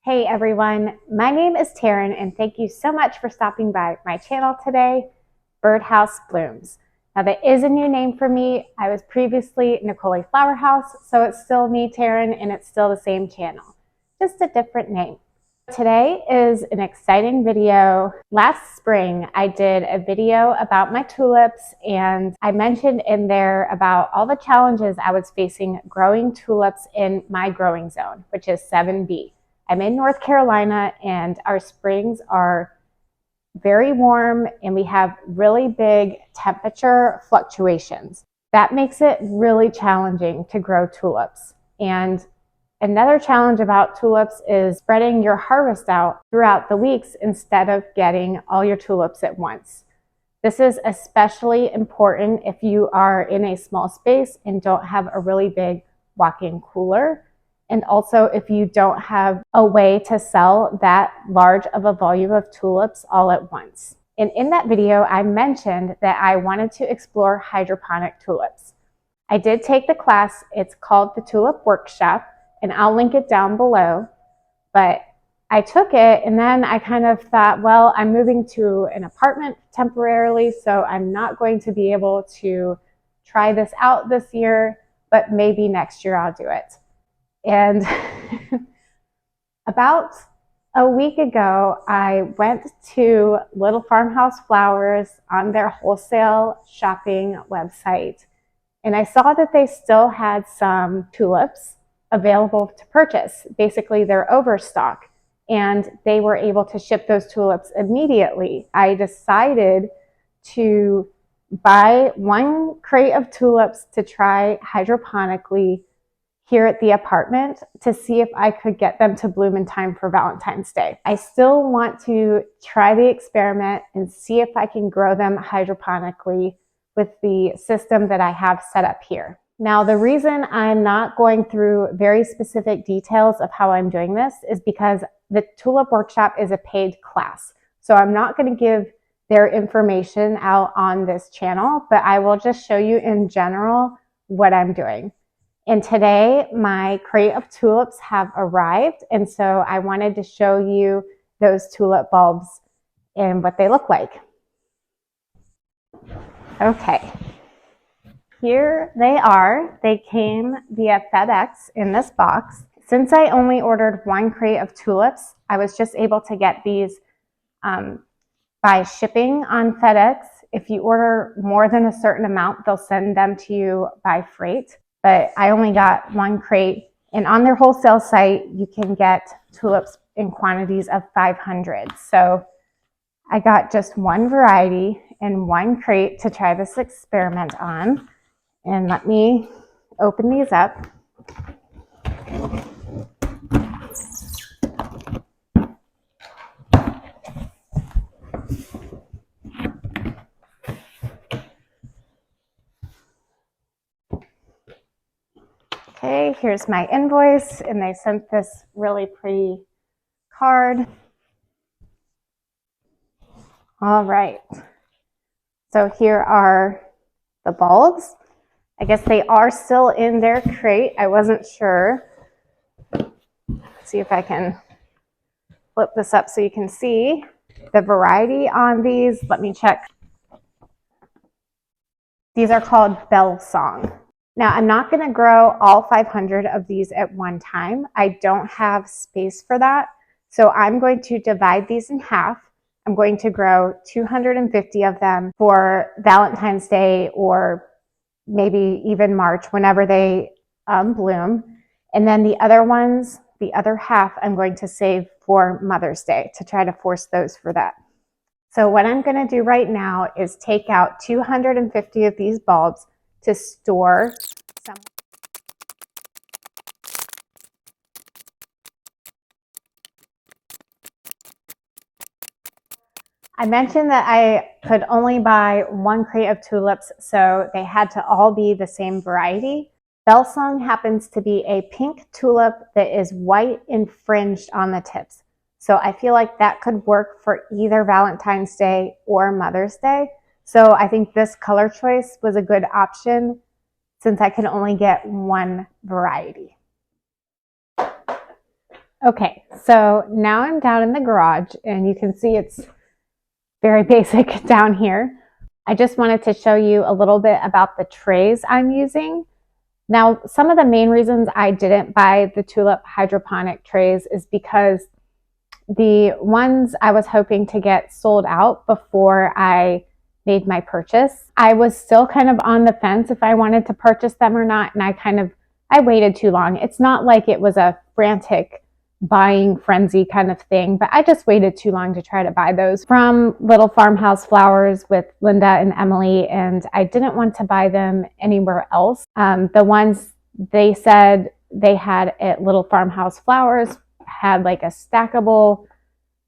Hey everyone, my name is Taryn and thank you so much for stopping by my channel today, Birdhouse Blooms. Now that is a new name for me. I was previously Nicole Flower House, so it's still me, Taryn, and it's still the same channel, just a different name. Today is an exciting video. Last spring, I did a video about my tulips and I mentioned in there about all the challenges I was facing growing tulips in my growing zone, which is 7B. I'm in North Carolina and our springs are very warm and we have really big temperature fluctuations. That makes it really challenging to grow tulips. And another challenge about tulips is spreading your harvest out throughout the weeks instead of getting all your tulips at once. This is especially important if you are in a small space and don't have a really big walk-in cooler. And also if you don't have a way to sell that large of a volume of tulips all at once. And in that video, I mentioned that I wanted to explore hydroponic tulips. I did take the class. It's called the Tulip Workshop, and I'll link it down below. But I took it and then I kind of thought, well, I'm moving to an apartment temporarily, so I'm not going to be able to try this out this year, but maybe next year I'll do it. And about a week ago, I went to Little Farmhouse Flowers on their wholesale shopping website, and I saw that they still had some tulips available to purchase. Basically, they're overstock, and they were able to ship those tulips immediately. I decided to buy one crate of tulips to try hydroponically here at the apartment to see if I could get them to bloom in time for Valentine's Day. I still want to try the experiment and see if I can grow them hydroponically with the system that I have set up here. Now, the reason I'm not going through very specific details of how I'm doing this is because the Tulip Workshop is a paid class. So I'm not going to give their information out on this channel, but I will just show you in general what I'm doing. And today, my crate of tulips have arrived, and so I wanted to show you those tulip bulbs and what they look like. Okay, here they are. They came via FedEx in this box. Since I only ordered one crate of tulips, I was just able to get these by shipping on FedEx. If you order more than a certain amount, they'll send them to you by freight. But I only got one crate, and on their wholesale site, you can get tulips in quantities of 500. So I got just one variety and one crate to try this experiment on. And let me open these up. Okay, here's my invoice, and they sent this really pretty card. All right, so here are the bulbs. I guess they are still in their crate. I wasn't sure. Let's see if I can flip this up so you can see the variety on these. Let me check. These are called Bell Song. Now, I'm not going to grow all 500 of these at one time. I don't have space for that. So I'm going to divide these in half. I'm going to grow 250 of them for Valentine's Day or maybe even March, whenever they bloom. And then the other ones, the other half, I'm going to save for Mother's Day to try to force those for that. So what I'm going to do right now is take out 250 of these bulbs to store some. I mentioned that I could only buy one crate of tulips, so they had to all be the same variety. Bellsong happens to be a pink tulip that is white and fringed on the tips. So I feel like that could work for either Valentine's Day or Mother's Day. So I think this color choice was a good option since I can only get one variety. Okay, so now I'm down in the garage and you can see it's very basic down here. I just wanted to show you a little bit about the trays I'm using. Now, some of the main reasons I didn't buy the tulip hydroponic trays is because the ones I was hoping to get sold out before I made my purchase. I was still kind of on the fence if I wanted to purchase them or not, and I waited too long. It's not like it was a frantic buying frenzy kind of thing, but I just waited too long to try to buy those from Little Farmhouse Flowers with Linda and Emily, and I didn't want to buy them anywhere else. The ones they said they had at Little Farmhouse Flowers had like a stackable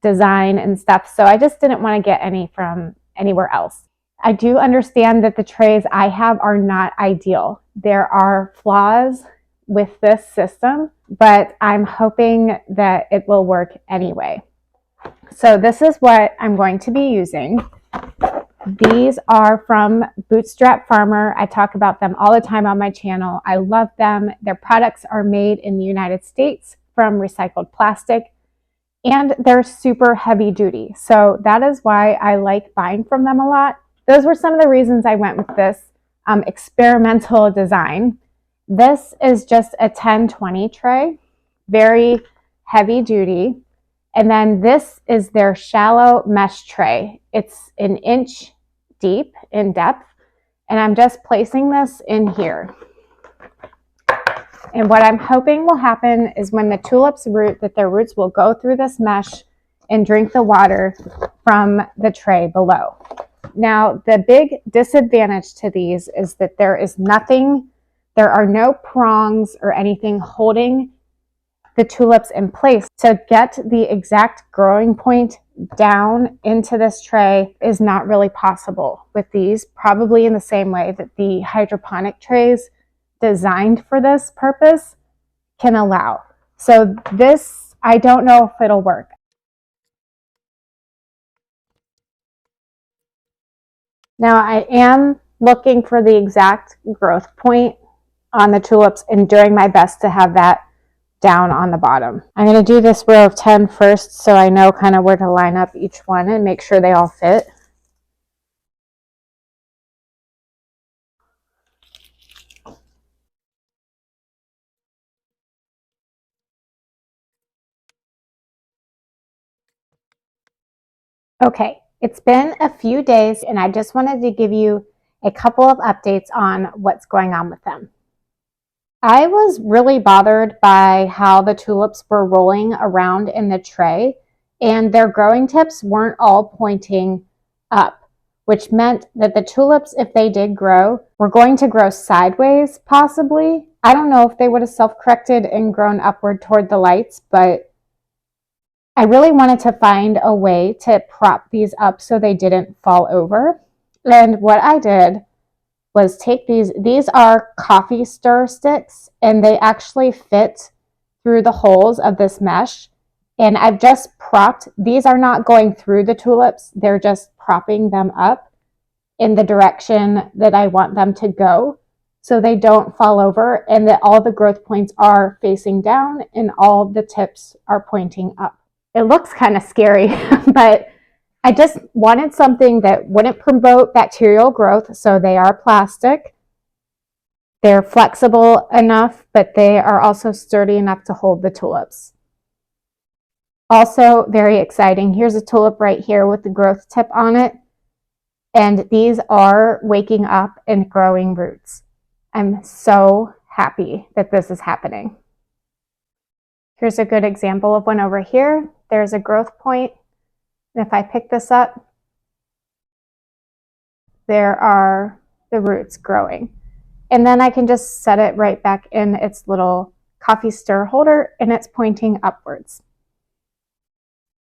design and stuff, so I just didn't want to get any from anywhere else. I do understand that the trays I have are not ideal. There are flaws with this system, but I'm hoping that it will work anyway. So this is what I'm going to be using. These are from Bootstrap Farmer. I talk about them all the time on my channel. I love them. Their products are made in the United States from recycled plastic, and they're super heavy duty. So that is why I like buying from them a lot. Those were some of the reasons I went with this experimental design. This is just a 10-20 tray, very heavy duty. And then this is their shallow mesh tray. It's an inch deep in depth. And I'm just placing this in here. And what I'm hoping will happen is when the tulips root, that their roots will go through this mesh and drink the water from the tray below. Now, the big disadvantage to these is that there are no prongs or anything holding the tulips in place. To get the exact growing point down into this tray is not really possible with these, probably in the same way that the hydroponic trays designed for this purpose can allow. So this, I don't know if it'll work. Now I am looking for the exact growth point on the tulips and doing my best to have that down on the bottom. I'm going to do this row of 10 first so I know kind of where to line up each one and make sure they all fit. Okay, it's been a few days and I just wanted to give you a couple of updates on what's going on with them. I was really bothered by how the tulips were rolling around in the tray and their growing tips weren't all pointing up, which meant that the tulips, if they did grow, were going to grow sideways possibly. I don't know if they would have self-corrected and grown upward toward the lights, but I really wanted to find a way to prop these up so they didn't fall over. And what I did was take these are coffee stir sticks, and they actually fit through the holes of this mesh. And I've just propped, these are not going through the tulips, they're just propping them up in the direction that I want them to go so they don't fall over and that all the growth points are facing down and all the tips are pointing up. It looks kind of scary, but I just wanted something that wouldn't promote bacterial growth, so they are plastic. They're flexible enough, but they are also sturdy enough to hold the tulips. Also very exciting, here's a tulip right here with the growth tip on it, and these are waking up and growing roots. I'm so happy that this is happening. Here's a good example of one over here. There's a growth point. And if I pick this up, there are the roots growing. And then I can just set it right back in its little coffee stir holder and it's pointing upwards.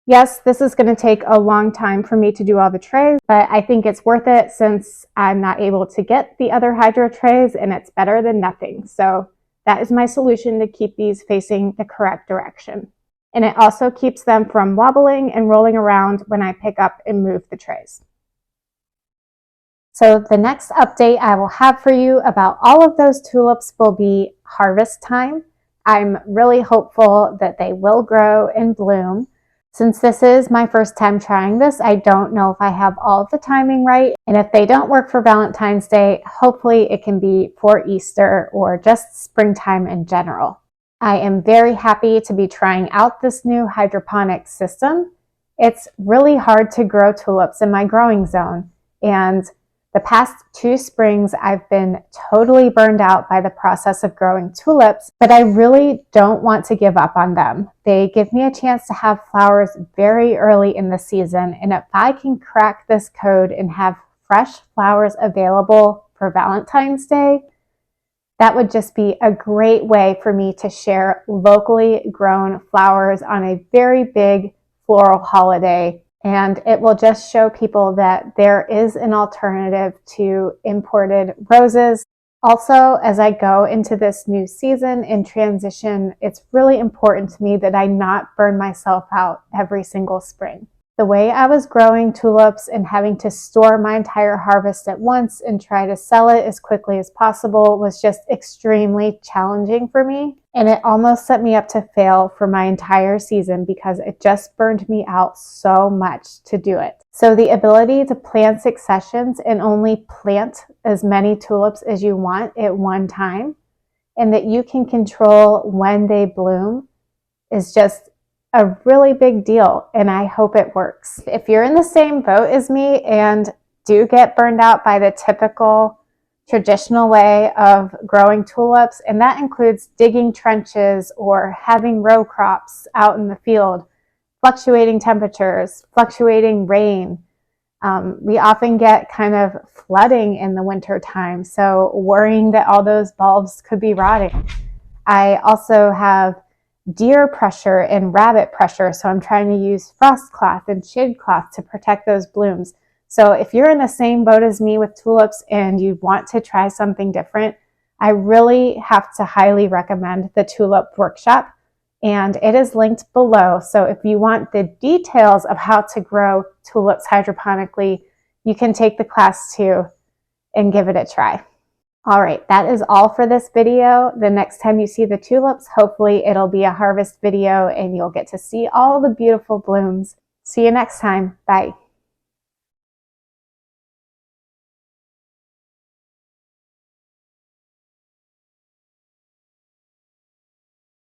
Yes, this is going to take a long time for me to do all the trays, but I think it's worth it since I'm not able to get the other hydro trays and it's better than nothing. So that is my solution to keep these facing the correct direction. And it also keeps them from wobbling and rolling around when I pick up and move the trays. So the next update I will have for you about all of those tulips will be harvest time. I'm really hopeful that they will grow and bloom. Since this is my first time trying this, I don't know if I have all of the timing right. And if they don't work for Valentine's Day, hopefully it can be for Easter or just springtime in general. I am very happy to be trying out this new hydroponic system. It's really hard to grow tulips in my growing zone, and the past 2 springs I've been totally burned out by the process of growing tulips, but I really don't want to give up on them. They give me a chance to have flowers very early in the season, and if I can crack this code and have fresh flowers available for Valentine's Day, that would just be a great way for me to share locally grown flowers on a very big floral holiday. And it will just show people that there is an alternative to imported roses. Also, as I go into this new season and transition, it's really important to me that I not burn myself out every single spring. The way I was growing tulips and having to store my entire harvest at once and try to sell it as quickly as possible was just extremely challenging for me. And it almost set me up to fail for my entire season because it just burned me out so much to do it. So the ability to plan successions and only plant as many tulips as you want at one time, and that you can control when they bloom, is just a really big deal, and I hope it works. If you're in the same boat as me and do get burned out by the typical traditional way of growing tulips, and that includes digging trenches or having row crops out in the field, fluctuating temperatures, fluctuating rain. We often get kind of flooding in the winter time, so worrying that all those bulbs could be rotting. I also have deer pressure and rabbit pressure, so I'm trying to use frost cloth and shade cloth to protect those blooms. So if you're in the same boat as me with tulips and you want to try something different, I really have to highly recommend the Tulip Workshop, and it is linked below. So if you want the details of how to grow tulips hydroponically, you can take the class too and give it a try. All right, that is all for this video. The next time you see the tulips, hopefully it'll be a harvest video and you'll get to see all the beautiful blooms. See you next time. Bye.